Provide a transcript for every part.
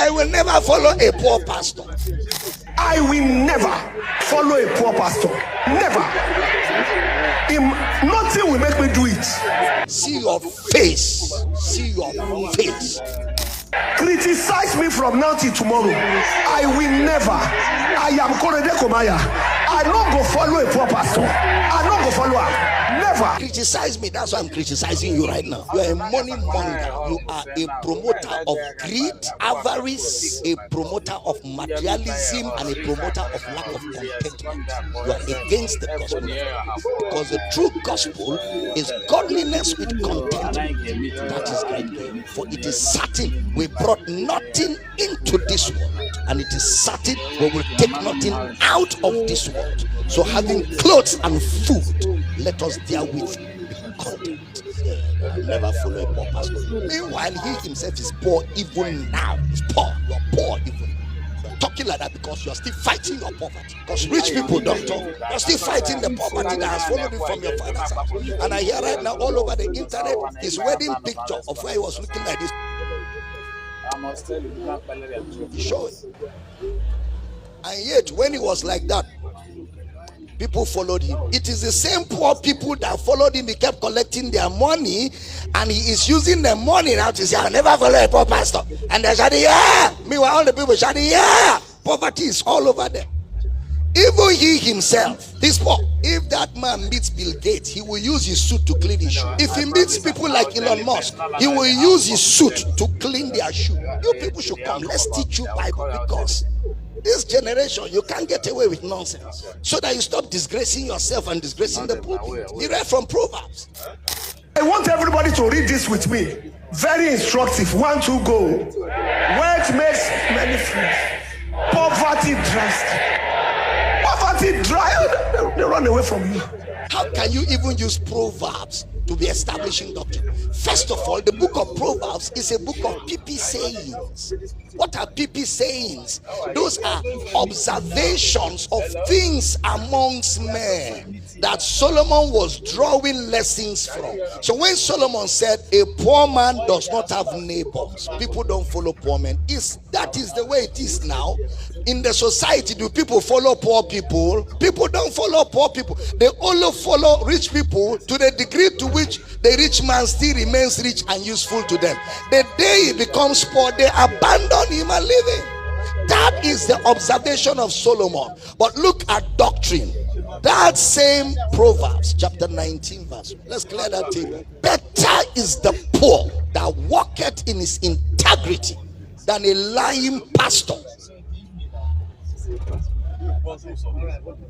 I will never follow a poor pastor. I will never follow a poor pastor. Never. Nothing will make me do it. See your face. See your face. Criticize me from now till tomorrow. I will never. I am Korede Komaya. I don't go follow a poor pastor. I don't go follow her. Never. Criticize me. That's why I'm criticizing you right now. You are a money monger. You are a promoter of greed, avarice, a promoter of materialism, and a promoter of lack of contentment. You are against the gospel. Because the true gospel is godliness with contentment. That is great gain. For it is certain we brought nothing into this world, and it is certain we will take nothing out of this world. So having clothes and food, let us therewith be content. I'll never follow a poor pastor. Meanwhile, he himself is poor even now. He's poor. You are poor even. You're talking like that because you are still fighting your poverty. Because rich people don't talk. You're still fighting the poverty that has followed you from your father's house. And I hear right now all over the internet his wedding picture of where he was looking like this. He showed it. And yet, when he was like that, people followed him. It is the same poor people that followed him. He kept collecting their money, and he is using the money now to say, I'll never follow a poor pastor. And they're shouting, yeah. Meanwhile, all the people shouting, yeah. Poverty is all over there. Even he himself, he's poor. If that man meets Bill Gates, he will use his suit to clean his shoe. If he meets people like Elon Musk, he will use his suit to clean their shoe. You people should come. Let's teach you Bible, because this generation, you can't get away with nonsense. So that you stop disgracing yourself and disgracing the pulpit. He read from Proverbs. I want everybody to read this with me. Very instructive. 1, 2, go. Wealth makes many friends. Poverty drives. Poverty drives. They run away from you. How can you even use Proverbs to be establishing doctrine? First of all, the book of Proverbs is a book of PP sayings. What are PP sayings? Those are observations of things amongst men that Solomon was drawing lessons from. So when Solomon said a poor man does not have neighbors, people don't follow poor men. That is the way it is now. In the society, do people follow poor people? People don't follow poor people. They only follow rich people to the degree to which the rich man still remains rich and useful to them. The day he becomes poor, they abandon him and leave him. That is the observation of Solomon. But look at doctrine. That same Proverbs chapter 19 verse. Let's clear that table. Better is the poor that walketh in his integrity than a lying pastor.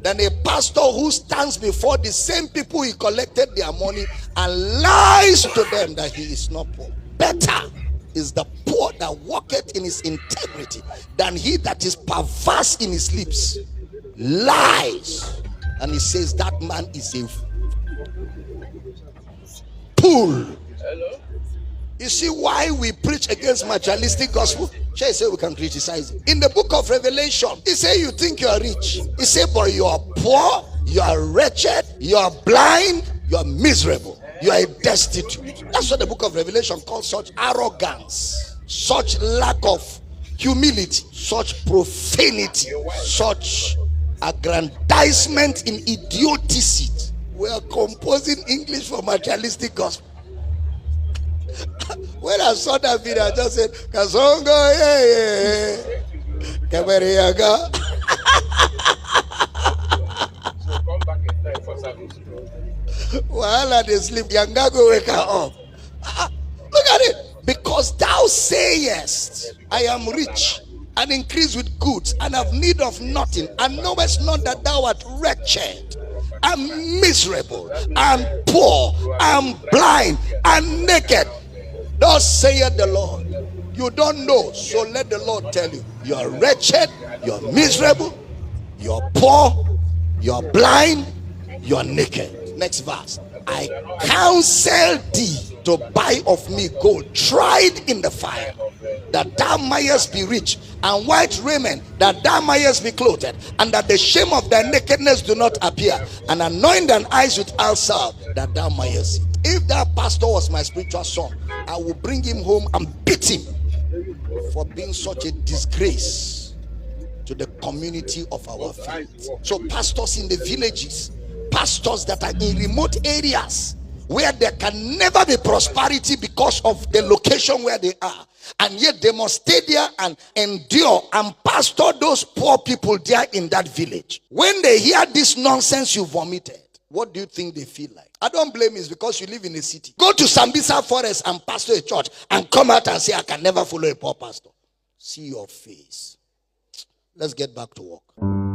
Than a pastor who stands before the same people he collected their money and lies to them that he is not poor. Better is the poor that walketh in his integrity than he that is perverse in his lips, lies. And he says that man is a fool. Hello? You see why we preach against materialistic gospel? Shall I say we can criticize it? In the book of Revelation, he said you think you are rich. He said but you are poor, you are wretched, you are blind, you are miserable, you are destitute. That's what the book of Revelation calls such arrogance, such lack of humility, such profanity, such aggrandizement in idiocy. We are composing English for materialistic gospel. When I saw that video, I just said, Kazongo, yeah. Kabariyaga. While they sleep, Yangago wake her up. Look at it. Because thou sayest, I am rich and increase with goods and have need of nothing, and knowest not that thou art wretched, I'm miserable, I'm poor, I'm blind, I'm naked. Thus saith the Lord. You don't know, so let the Lord tell you. You are wretched, you are miserable, you are poor, you are blind, you are naked. Next verse. I counsel thee to buy of me gold tried in the fire, that thou mayest be rich, and white raiment, that thou mayest be clothed, and that the shame of thy nakedness do not appear, and anoint thine eyes with eye salve, that thou mayest see. If that pastor was my spiritual son, I will bring him home and beat him. for being such a disgrace to the community of our faith. So pastors in the villages, pastors that are in remote areas where there can never be prosperity because of the location where they are, and yet they must stay there and endure and pastor those poor people there in that village. When they hear this nonsense you vomited, what do you think they feel like? I don't blame you, it's because you live in a city. Go to Sambisa Forest and pastor a church and come out and say, I can never follow a poor pastor. See your face. Let's get back to work.